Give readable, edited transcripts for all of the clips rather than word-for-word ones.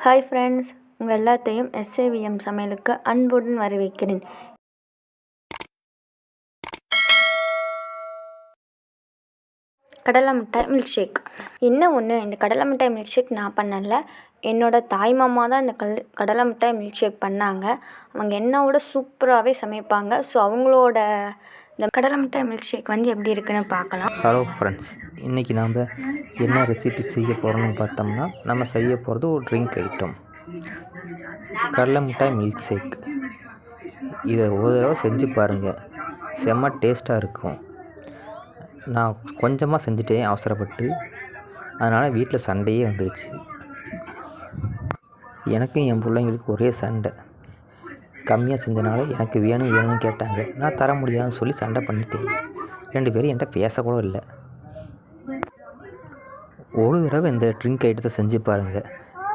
Hi friends, உங்கள் எல்லாத்தையும் எஸ்ஏவிஎம் சமையலுக்கு அன்புடன் வரவேற்கிறேன். கடலை மிட்டாய் மில்க் ஷேக். என்ன ஒன்று, இந்த கடலை மிட்டாய் மில்க் ஷேக் நான் பண்ணலை, என்னோடய தாய் மாமா தான் இந்த கடலை மிட்டாய் மில்க் ஷேக் பண்ணாங்க. அவங்க என்னோட சூப்பராகவே சமைப்பாங்க. ஸோ அவங்களோட இந்த கடலை மிட்டாய் மில்க் ஷேக் எப்படி இருக்குன்னு பார்க்கலாம். ஹலோ ஃப்ரெண்ட்ஸ், இன்றைக்கி நாம் என்ன ரெசிபி செய்ய போகிறோம்னு பார்த்தோம்னா, நம்ம செய்ய போகிறது ஒரு ட்ரிங்க் ஐட்டம், கடலை மிட்டாய் மில்க் ஷேக். இதை ஒரு தடவை செஞ்சு பாருங்கள், செம்ம டேஸ்ட்டாக இருக்கும். நான் கொஞ்சமாக செஞ்சுட்டேன் அவசரப்பட்டு, அதனால் வீட்டில் சண்டையே வந்துடுச்சு. எனக்கும் என் பிள்ளைங்களுக்கு ஒரே சண்டை. கம்மியாக செஞ்சனால எனக்கு வேணும்னு கேட்டாங்க. நான் தர முடியாதுன்னு சொல்லி சண்டை பண்ணிட்டேன். 2 பேரும் என்கிட்ட பேசக்கூட இல்லை. ஒரு தடவை இந்த ட்ரிங்க் ஐட்டத்தை செஞ்சு பாருங்கள்,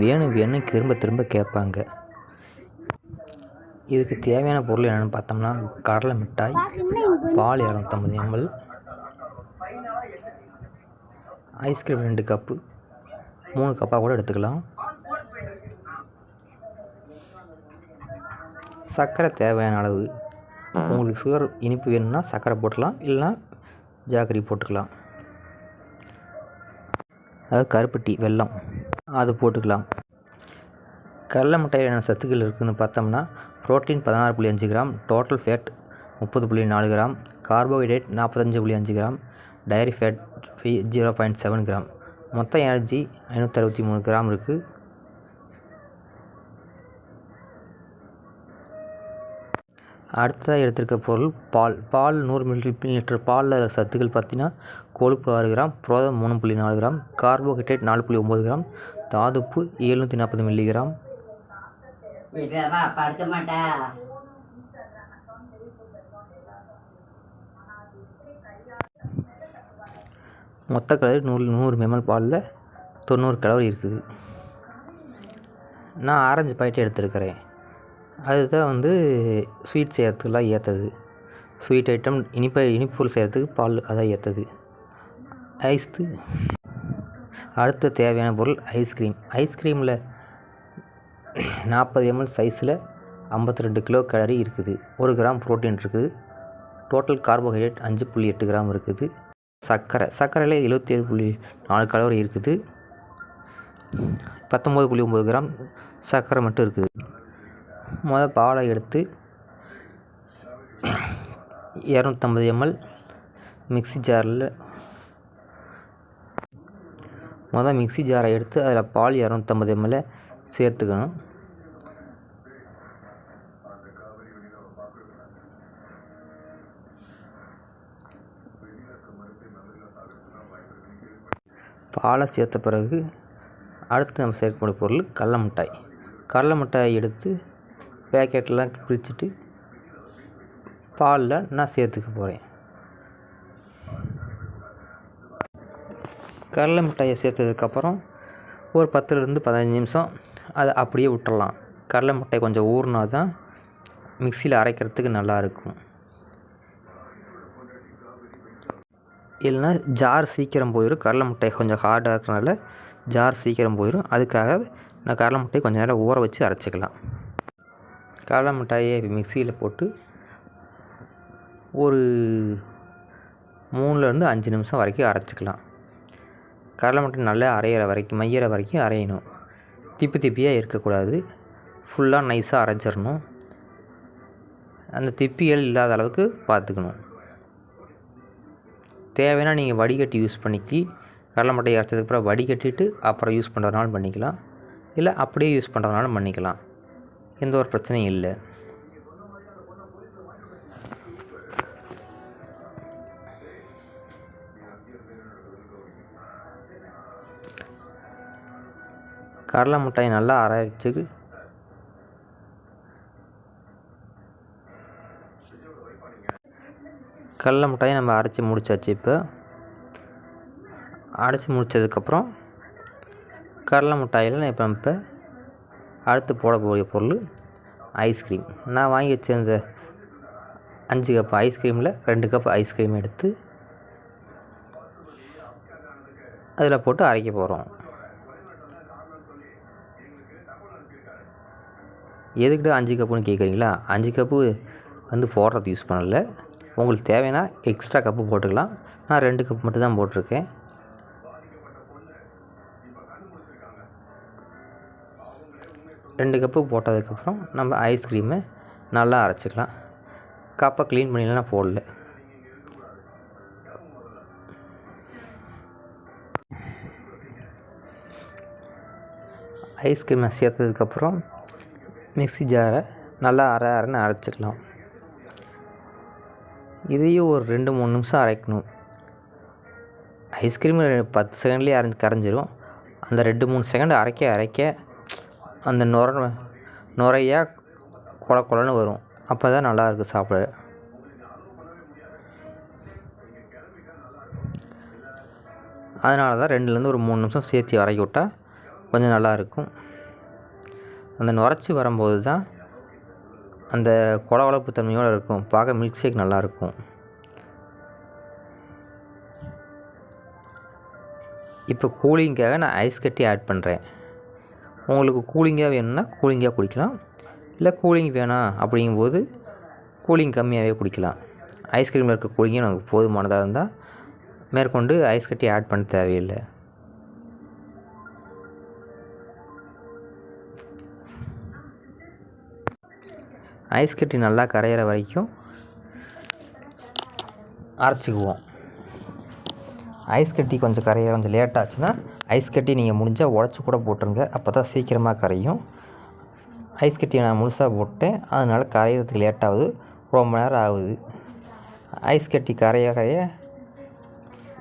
வேணும் திரும்ப கேட்பாங்க. இதுக்கு தேவையான பொருள் என்னென்னு பார்த்தோம்னா, கடலை மிட்டாய், பால் 250 ml, ஐஸ்கிரீம் 2 கப்பு, 3 கப்பாக கூட எடுத்துக்கலாம், சர்க்கரை தேவையான அளவு. உங்களுக்கு சுகர் இனிப்பு வேணும்னா சர்க்கரை போட்டுக்கலாம், இல்லைனா ஜாகரி போட்டுக்கலாம். அதாவது கருப்பட்டி வெல்லம் அது போட்டுக்கலாம். கடலை மிட்டாயில் என்ன சத்துக்கள் இருக்குதுன்னு பார்த்தோம்னா, protein 16.5 gram, total fat 30.4 gram, carbohydrate 45.5 gram, dairy fat 0.7 gram, மொத்த எனர்ஜி 563 கிராம் இருக்குது. அடுத்ததாக எடுத்துருக்க பொருள் பால் 100 ml பாலில் சத்துக்கள் பார்த்தீங்கன்னா, கொழுப்பு 6 கிராம், புரதம் 3.4 கிராம், கார்போஹைட்ரேட் 4.9 கிராம், தாதுப்பு 740 மில்லிகிராம், மொத்த கலோரி 100 ml பாலில் 90 கலோரி இருக்குது. நான் ஆரஞ்சு பாக்கெட் எடுத்துருக்கிறேன். அதுதான் ஸ்வீட் செய்கிறதுக்கெலாம் ஏற்றது. ஸ்வீட் ஐட்டம் இனிப்பு பொருள் செய்கிறதுக்கு பால் அதான் ஏற்றது. அடுத்த தேவையான பொருள் ஐஸ்கிரீமில் 40 ml சைஸில் 52 கிலோ கேலரி இருக்குது, 1 கிராம் புரோட்டீன் இருக்குது, டோட்டல் கார்போஹைட்ரேட் 5.8 கிராம் இருக்குது, சர்க்கரையில் 77.4 கலோரி இருக்குது, 19.9 கிராம் சர்க்கரை மட்டும் இருக்குது. பாலை எடுத்து 250 ml மிக்ஸி ஜாரில் மிக்ஸி ஜாரை எடுத்து அதில் பால் 250 ml சேர்த்துக்கணும். பாலை சேர்த்த பிறகு அடுத்து நம்ம சேர்க்கக்கூடிய பொருள் கடலை மிட்டாய் எடுத்து பேக்கெட்லாம் பிரிச்சுட்டு பாலில் நான் சேர்த்துக்க போகிறேன். கடலை மிட்டாயை சேர்த்ததுக்கப்புறம் ஒரு 10லேருந்து 15 நிமிஷம் அதை அப்படியே விட்டுறலாம். கடலை மிட்டாய் கொஞ்சம் ஊறினா தான் மிக்சியில் அரைக்கிறதுக்கு நல்லாயிருக்கும். இல்லைன்னா ஜார் சீக்கிரம் போயிடும். கடலை மிட்டாய் கொஞ்சம் ஹார்டாக இருக்கிறனால ஜார் சீக்கிரம் போயிடும். அதுக்காக நான் கடலை மிட்டாய் கொஞ்சம் நேரம் ஊற வச்சு அரைச்சிக்கலாம். கடலை மிட்டாயை மிக்சியில் போட்டு ஒரு 3லேருந்து 5 நிமிஷம் வரைக்கும் அரைச்சிக்கலாம். கடலை மிட்டாய் நல்லா மையிற வரைக்கும் அரையணும். திப்பியாக இருக்கக்கூடாது. ஃபுல்லாக நைஸாக அரைச்சிடணும். அந்த திப்பிகள் இல்லாத அளவுக்கு பார்த்துக்கணும். தேவைன்னா நீங்கள் வடிகட்டி யூஸ் பண்ணிக்கி, கடலை மிட்டாய் அரைச்சதுக்கப்புறம் வடிகட்டிட்டு அப்புறம் யூஸ் பண்ணுறதுனாலும் பண்ணிக்கலாம், இல்லை அப்படியே யூஸ் பண்ணுறதுனாலும் பண்ணிக்கலாம். எந்த ஒரு பிரச்சனையும் இல்லை. கடலை மிட்டாய் நல்லா அரைச்சி கடலை மிட்டாயை நம்ம அரைச்சி முடிச்சாச்சு. இப்போ அரைச்சி முடித்ததுக்கப்புறம் கடலை மிட்டாயில் இப்போ அடுத்து போடக்கூடிய பொருள் ஐஸ்கிரீம். நான் வாங்கி வச்சிருந்த 5 கப் ஐஸ்கிரீமில் 2 கப் ஐஸ்கிரீம் எடுத்து அதில் போட்டு அரைக்க போகிறோம். எதுக்கிட்ட 5 கப்புன்னு கேட்குறீங்களா? 5 கப்பு வந்து போடுறது யூஸ் பண்ணல. உங்களுக்கு தேவைன்னா எக்ஸ்ட்ரா கப்பு போட்டுக்கலாம். நான் 2 கப் மட்டும் தான் போட்டிருக்கேன். ரெண்டு கப்பு போட்டதுக்கப்புறம் நம்ம ஐஸ்கிரீமை நல்லா அரைச்சிக்கலாம். கப்பை க்ளீன் பண்ணிலாம் நான் போடல. ஐஸ்கிரீமை சேர்த்ததுக்கப்புறம் மிக்ஸி ஜாரை நல்லா அரைன்னு அரைச்சிக்கலாம். இதையும் ஒரு 2-3 நிமிஷம் அரைக்கணும். ஐஸ்கிரீம் 10 செகண்ட்லேயே கரைஞ்சிரும். அந்த 2-3 செகண்ட் அரைக்க அந்த நுரையாக கொலன்னு வரும். அப்போ தான் நல்லாயிருக்கும் சாப்பிட. அதனால தான் 2லேருந்து ஒரு 3 நிமிஷம் சேர்த்து அரைக்கி விட்டால் கொஞ்சம் நல்லாயிருக்கும். அந்த நுரைச்சி வரும்போது தான் அந்த கொலப்பு தன்மையோடு இருக்கும். பார்க்க மில்க் ஷேக் நல்லாயிருக்கும். இப்போ கூலிங்காக நான் ஐஸ் கட்டி ஆட் பண்ணுறேன். உங்களுக்கு கூலிங்காக வேணும்னா கூலிங்காக குடிக்கலாம். இல்லை கூலிங் வேணாம் அப்படிங்கும்போது கூலிங் கம்மியாகவே குடிக்கலாம். ஐஸ்கிரீமில் இருக்க கூலிங்கே நமக்கு போதுமானதாக இருந்தால் மேற்கொண்டு ஐஸ் கட்டி ஆட் பண்ண தேவையில்லை. ஐஸ் கட்டி நல்லா கரையிற வரைக்கும் அரைச்சிக்குவோம். ஐஸ் கட்டி கொஞ்சம் லேட் ஆச்சுன்னா ஐஸ் கட்டி நீங்கள் முடிஞ்சால் உடச்சி கூட போட்டுருங்க. அப்போ தான் சீக்கிரமாக கரையும். ஐஸ் கட்டியை நான் முழுசாக போட்டேன். அதனால் கரையிறதுக்கு லேட் ஆகுது. ரொம்ப நேரம் ஆகுது. ஐஸ் கட்டி கரைய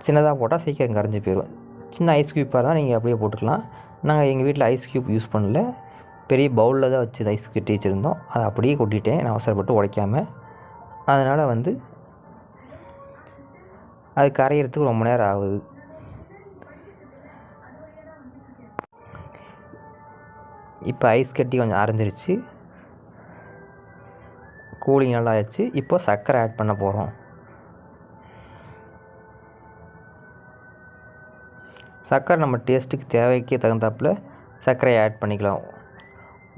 சின்னதாக போட்டால் சீக்கிரம் கரைஞ்சி போயிடும். சின்ன ஐஸ் க்யூப்பாக தான் நீங்கள் அப்படியே போட்டுக்கலாம். நாங்கள் எங்கள் வீட்டில் ஐஸ் க்யூப் யூஸ் பண்ணல. பெரிய பவுலில் தான் வச்சு ஐஸ் கட்டி வச்சுருந்தோம். அதை அப்படியே கொட்டிட்டேன் நான் அவசரப்பட்டு உடைக்காமல். அதனால் வந்து அது கரையிறதுக்கு ரொம்ப நேரம் ஆகுது. இப்போ ஐஸ் கட்டி கொஞ்சம் அரைஞ்சிருச்சு. கூலிங் நல்லா ஆயிடுச்சு. இப்போ சர்க்கரை ஆட் பண்ண போகிறோம். சர்க்கரை நம்ம டேஸ்ட்டுக்கு தேவைக்கு தகுந்தாப்பில் சர்க்கரையை ஆட் பண்ணிக்கலாம்.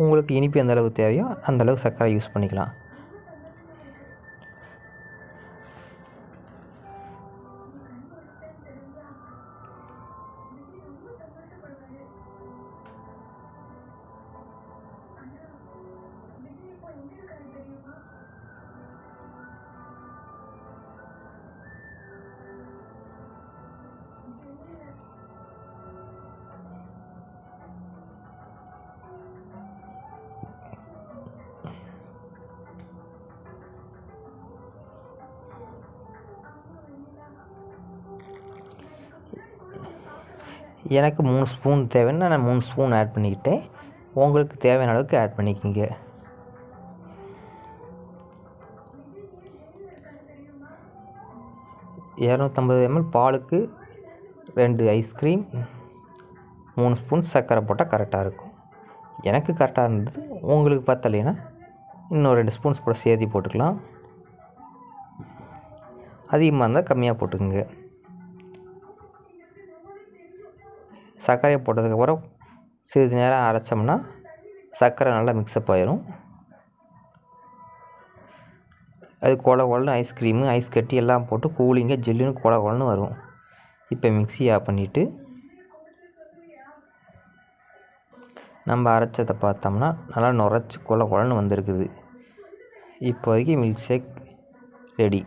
உங்களுக்கு இனிப்பு எந்த அளவுக்கு தேவையோ அந்தளவுக்கு சர்க்கரை யூஸ் பண்ணிக்கலாம். எனக்கு 3 ஸ்பூன் தேவைன்னா நான் 3 ஸ்பூன் ஆட் பண்ணிக்கிட்டேன். உங்களுக்கு தேவையான அளவுக்கு ஆட் பண்ணிக்கோங்க. ml பாலுக்கு 2 ஐஸ்கிரீம் 3 ஸ்பூன் சர்க்கரை போட்டால் கரெக்டாக இருக்கும். எனக்கு கரெக்டாக இருந்தது. உங்களுக்கு பத்தலைன்னா இன்னும் 2 ஸ்பூன்ஸ் கூட சேர்த்து போட்டுக்கலாம். அதிகமாக இருந்தால் கம்மியாக போட்டுக்கோங்க. சர்க்கரையை போட்டதுக்கப்புறம் சிறிது நேரம் அரைச்சோம்னா சர்க்கரை நல்லா மிக்ஸ்அப் ஆயிரும். அது கொலன்னு ஐஸ்கிரீமு ஐஸ் கட்டி எல்லாம் போட்டு கூலிங்காக ஜெல்லுன்னு கொலன்னு வரும். இப்போ மிக்ஸி ஆஃப் பண்ணிவிட்டு நம்ம அரைச்சதை பார்த்தோம்னா நல்லா நுரைச்சி கொலன்னு வந்திருக்குது. இப்போதைக்கு மில்க் ஷேக் ரெடி.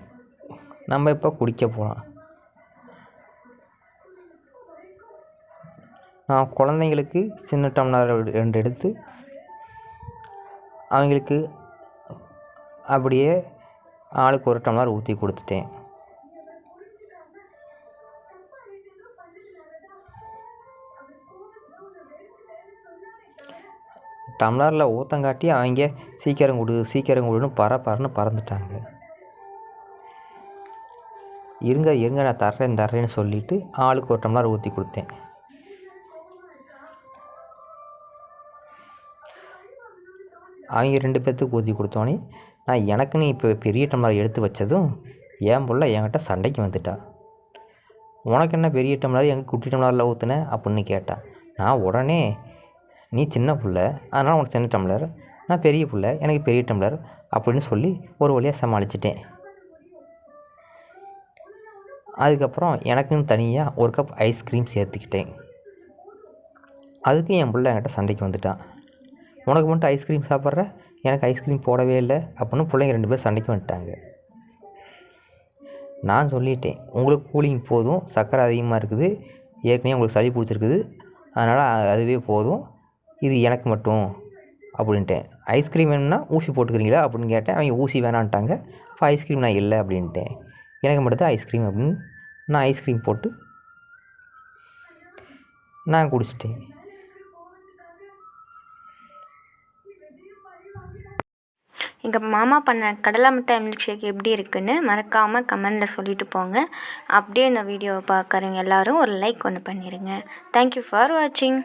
நம்ம இப்போ குடிக்க போகலாம். நான் குழந்தைங்களுக்கு சின்ன டம்ளர் 2 எடுத்து அவங்களுக்கு அப்படியே ஆளுக்கு 1 டம்ளர் ஊற்றி கொடுத்துட்டேன். டம்ளரில் ஊற்றங்காட்டி அவங்க சீக்கிரம் கொடுன்னு பறன்னு பறந்துட்டாங்க. இருங்க நான் தர்றேன்னு சொல்லிவிட்டு ஆளுக்கு 1 டம்ளர் ஊற்றி கொடுத்தேன். அவங்க 2 பேர்த்துக்கு ஊற்றி கொடுத்தோன்னே நான் எனக்குன்னு இப்போ பெரிய டம்ளர் எடுத்து வச்சதும் என் புள்ள என்கிட்ட சண்டைக்கு வந்துட்டா. உனக்கு என்ன பெரிய டம்ளர் எங்கள் குட்டி டம்ளரில் ஊற்றுன அப்படின்னு கேட்டான். நான் உடனே நீ சின்ன புள்ள அதனால் உனக்கு சின்ன டம்ளர் நான் பெரிய பிள்ளை, எனக்கு பெரிய டம்ளர் அப்படின்னு சொல்லி ஒரு வழியாக சமாளிச்சிட்டேன். அதுக்கப்புறம் எனக்குன்னு தனியாக ஒரு கப் ஐஸ்கிரீம் சேர்த்துக்கிட்டேன். அதுக்கு என் பிள்ளை என்கிட்ட சண்டைக்கு வந்துட்டான். உனக்கு மட்டும் ஐஸ்கிரீம் சாப்பிட்ற, எனக்கு ஐஸ்கிரீம் போடவே இல்லை அப்படின்னு பிள்ளைங்க 2 பேர் சண்டைக்கு வந்துட்டாங்க. நான் சொல்லிட்டேன், உங்களுக்கு கூலிங் போதும், சர்க்கரை அதிகமாக இருக்குது, ஏற்கனவே உங்களுக்கு சளி பிடிச்சிருக்குது, அதனால் அதுவே போதும், இது எனக்கு மட்டும் அப்படின்ட்டேன். ஐஸ்கிரீம் வேணும்னா ஊசி போட்டுக்கிறீங்களா அப்படின்னு கேட்டேன். அவங்க ஊசி வேணான்ட்டாங்க. அப்போ ஐஸ்கிரீம் நான் இல்லை அப்படின்ட்டேன். எனக்கு மட்டும்தான் ஐஸ்கிரீம் அப்படின்னு நான் ஐஸ்கிரீம் போட்டு நான் குடிச்சிட்டேன். எங்கள் மாமா பண்ண கடலை மிட்டாய் மில்க் ஷேக் எப்படி இருக்குன்னு மறக்காமல் கமெண்டில் சொல்லிட்டு போங்க. அப்படியே இந்த வீடியோவை பார்க்குறவங்க எல்லோரும் ஒரு லைக் ஒன்று பண்ணிடுங்க. தேங்க்யூ ஃபார் வாட்சிங்.